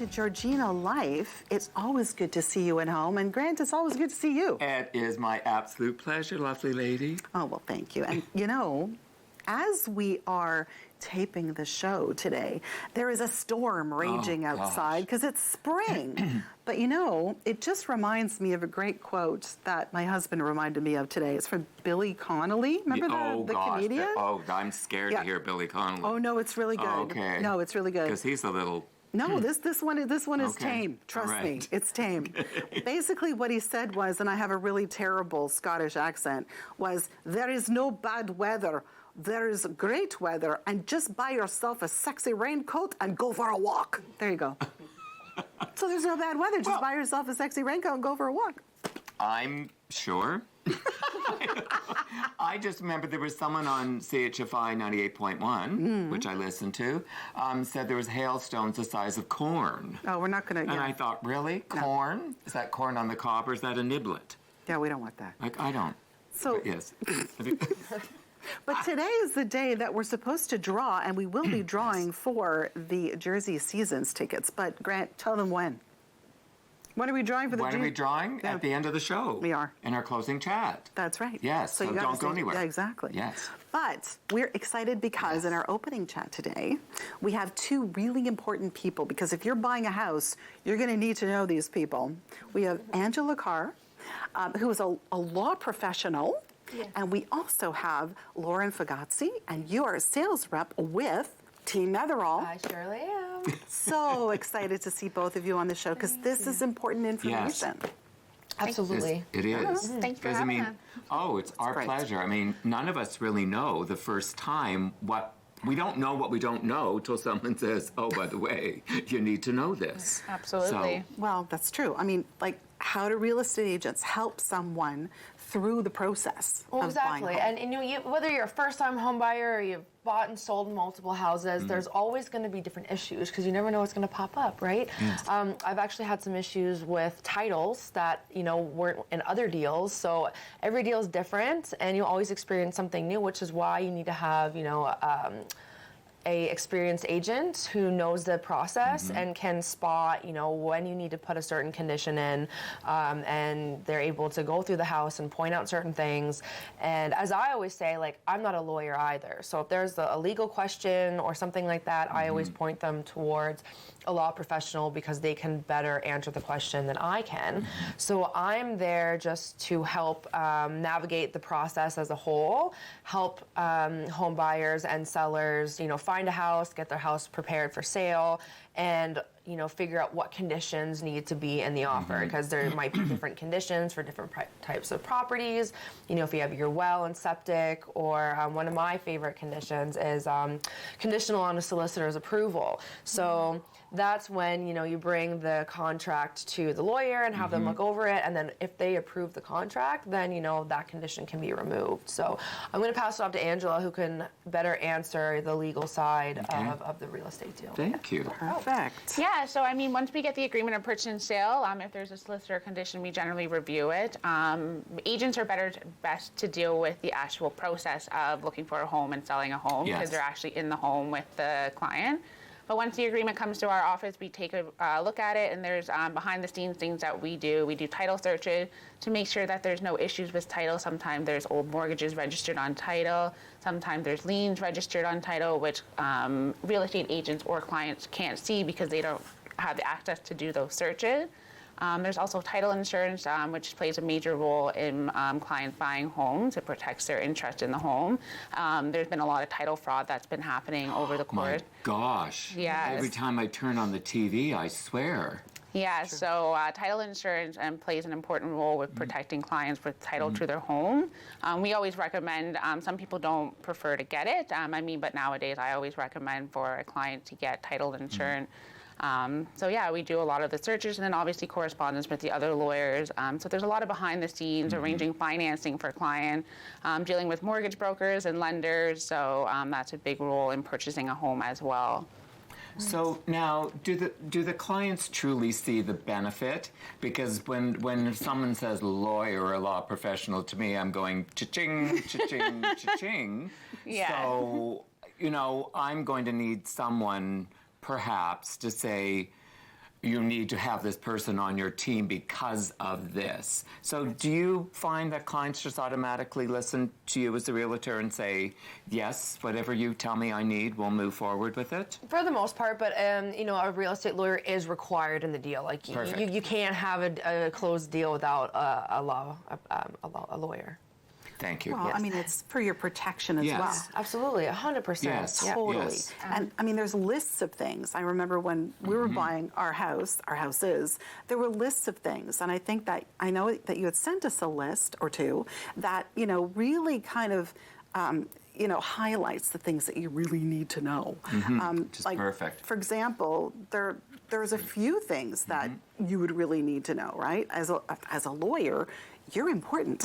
to Georgina Life. It's always good to see you at home. And Grant, it's always good to see you. It is my absolute pleasure, lovely lady. Oh, well, thank you. And, you know, as we are taping the show today, there is a storm raging outside because it's spring. But, you know, it just reminds me of a great quote that my husband reminded me of today. It's from Billy Connolly. Remember the comedian? I'm scared to hear Billy Connolly. Oh, no, it's really good. Okay. No, it's really good. Because he's a little... No, this one is tame. Trust me, it's tame. Basically, what he said was, and I have a really terrible Scottish accent, was there is no bad weather. There is great weather, and just buy yourself a sexy raincoat and go for a walk. There you go. So there's no bad weather. Just buy yourself a sexy raincoat and go for a walk. I'm sure. I just remember there was someone on CHFI 98.1, which I listened to, said there was hailstones the size of corn. Oh, we're not going to... And I thought, really? No. Corn? Is that corn on the cob or is that a niblet? Yeah, we don't want that. Like, I don't. So... But yes. But today is the day that we're supposed to draw, and we will be drawing for the Jersey Seasons tickets. But, Grant, tell them when. When are we drawing for the... When are we drawing? Yeah. At the end of the show. We are. In our closing chat. That's right. Yes, so don't go anywhere. Yeah, exactly. Yes. But we're excited because in our opening chat today, we have two really important people, because if you're buying a house, you're going to need to know these people. We have Angela Carr, who is a law professional, and we also have Lauren Fagazzi, and you are a sales rep with Team Metherall. I surely am. So excited to see both of you on the show, because this is important information. Yes. Absolutely. It is. Thanks for having us. Oh, it's our pleasure. I mean, none of us really know the first time what... We don't know what we don't know till someone says, oh, by the way, you need to know this. Absolutely. So, well, that's true. I mean, like, how do real estate agents help someone through the process of buying a home? And you know, whether you're a first-time home buyer or you've bought and sold multiple houses, there's always going to be different issues because you never know what's going to pop up, right? Yes. I've actually had some issues with titles that, you know, weren't in other deals. So every deal is different, and you always experience something new, which is why you need to have, you know, a experienced agent who knows the process and can spot, you know, when you need to put a certain condition in, and they're able to go through the house and point out certain things. And as I always say, like, I'm not a lawyer either. So if there's a legal question or something like that, I always point them towards a law professional because they can better answer the question than I can. So I'm there just to help navigate the process as a whole, help home buyers and sellers, you know, find a house, get their house prepared for sale, and, you know, figure out what conditions need to be in the offer, because there might be different conditions for different types of properties. You know, if you have your well and septic, or one of my favorite conditions is conditional on a solicitor's approval. So that's when, you know, you bring the contract to the lawyer and have them look over it, and then if they approve the contract, then, you know, that condition can be removed. So I'm going to pass it off to Angela, who can better answer the legal side of the real estate deal. Thank you. Perfect. Yeah, so I mean, once we get the agreement of purchase and sale, if there's a solicitor condition, we generally review it. Agents are best to deal with the actual process of looking for a home and selling a home, because they're actually in the home with the client. But once the agreement comes to our office, we take a look at it, and there's behind the scenes things that we do. We do title searches to make sure that there's no issues with title. Sometimes there's old mortgages registered on title. Sometimes there's liens registered on title, which real estate agents or clients can't see because they don't have the access to do those searches. There's also title insurance, which plays a major role in clients buying homes. It protects their interest in the home. There's been a lot of title fraud that's been happening over the course. My gosh. Yes. Every time I turn on the TV, I swear. Yeah, so title insurance plays an important role with protecting clients with title to their home. We always recommend, some people don't prefer to get it, but nowadays I always recommend for a client to get title insurance. So yeah, we do a lot of the searches, and then obviously correspondence with the other lawyers. So there's a lot of behind the scenes, arranging financing for client, dealing with mortgage brokers and lenders. So that's a big role in purchasing a home as well. So now, do the clients truly see the benefit? Because when someone says lawyer or a law professional to me, I'm going cha-ching, cha-ching, cha-ching. Yeah. So, you know, I'm going to need someone perhaps to say, you need to have this person on your team because of this. So do you find that clients just automatically listen to you as a realtor and say, yes, whatever you tell me I need, we'll move forward with it? For the most part, but you know, a real estate lawyer is required in the deal. Like you can't have a closed deal without a lawyer. Thank you. Well, Yes. I mean, it's for your protection as Yes. well. Absolutely, 100%. Yes. Yeah. Totally. Yes. And I mean, there's lists of things. I remember when we were buying our houses, there were lists of things. And I think that, I know that you had sent us a list or two that, you know, really kind of, you know, highlights the things that you really need to know. Which is perfect. For example, there's a few things that you would really need to know, right? As a lawyer, you're important.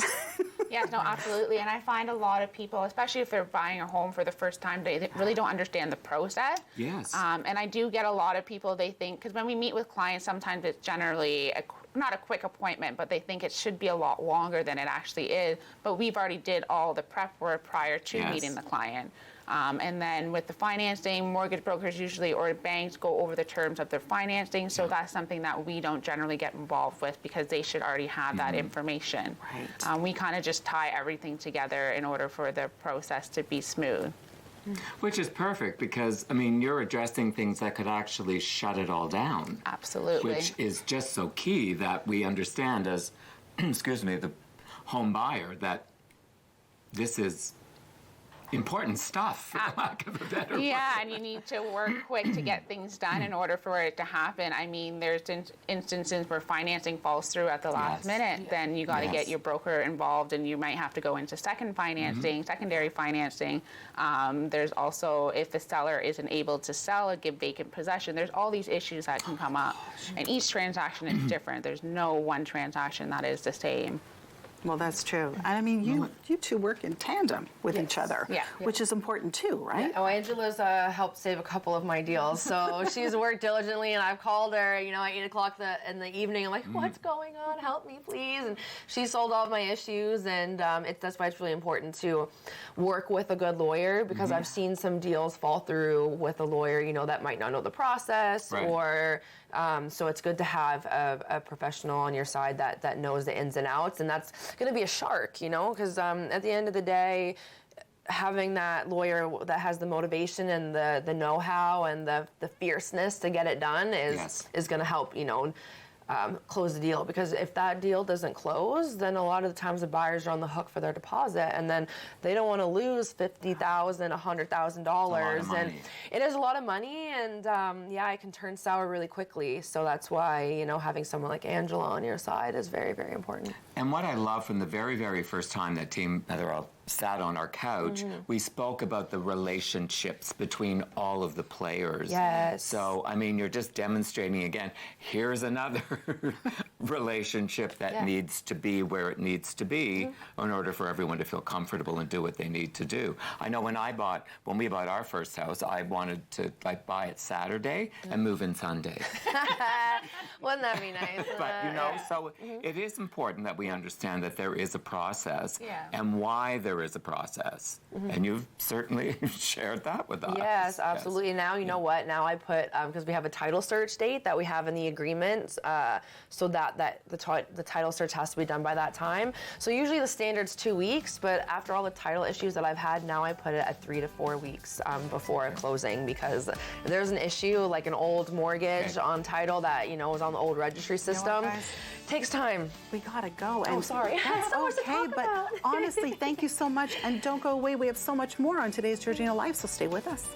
Yes, no, absolutely. And I find a lot of people, especially if they're buying a home for the first time, they really don't understand the process. Yes. And I do get a lot of people, they think, because when we meet with clients, sometimes it's generally not a quick appointment, but they think it should be a lot longer than it actually is. But we've already did all the prep work prior to meeting the client. And then with the financing, mortgage brokers usually or banks go over the terms of their financing. So that's something that we don't generally get involved with because they should already have that information. Right. We kind of just tie everything together in order for the process to be smooth. Which is perfect because, I mean, you're addressing things that could actually shut it all down. Absolutely. Which is just so key that we understand as, excuse me, the home buyer that this is important stuff, for lack of a better word. Yeah, and you need to work quick to get things done in order for it to happen. I mean, there's instances where financing falls through at the last minute, then you got to get your broker involved and you might have to go into secondary financing. There's also, if the seller isn't able to sell or give vacant possession, there's all these issues that can come up. And each transaction is different. There's no one transaction that is the same. Well, that's true. And I mean, you two work in tandem with each other, Yeah. which is important too, right? Oh, Angela's helped save a couple of my deals. So she's worked diligently, and I've called her, you know, at 8 o'clock in the evening. I'm like, what's going on? Help me, please. And she solved all of my issues, and that's why it's really important to work with a good lawyer because I've seen some deals fall through with a lawyer, you know, that might not know the process or... so it's good to have a professional on your side that knows the ins and outs, and that's going to be a shark, you know, because at the end of the day, having that lawyer that has the motivation and the know-how and the fierceness to get it done is going to help, you know, close the deal. Because if that deal doesn't close, then a lot of the times the buyers are on the hook for their deposit, and then they don't want to lose $50,000, $100,000, and it is a lot of money. And it can turn sour really quickly. So that's why, you know, having someone like Angela on your side is very, very important. And what I love from the very, very first time that Team Metherall sat on our couch, we spoke about the relationships between all of the players. Yes. So, I mean, you're just demonstrating again, here's another relationship that needs to be where it needs to be in order for everyone to feel comfortable and do what they need to do. I know when we bought our first house, I wanted to buy it Saturday and move in Sunday. Wouldn't that be nice? But, you know, so it is important that we understand that there is a process and why there is a process. And you've certainly shared that with us. Yes, absolutely. Now, you know what? Now I put, because we have a title search date that we have in the agreement, so that the title search has to be done by that time. So usually the standard's 2 weeks, but after all the title issues that I've had, now I put it at 3 to 4 weeks before closing, because if there's an issue, like an old mortgage on title that, you know, is on the old registry system, takes time. We gotta go. Oh, sorry. That's So much to okay, talk but about. honestly, thank you so much. And don't go away. We have so much more on today's Georgina Life, so stay with us.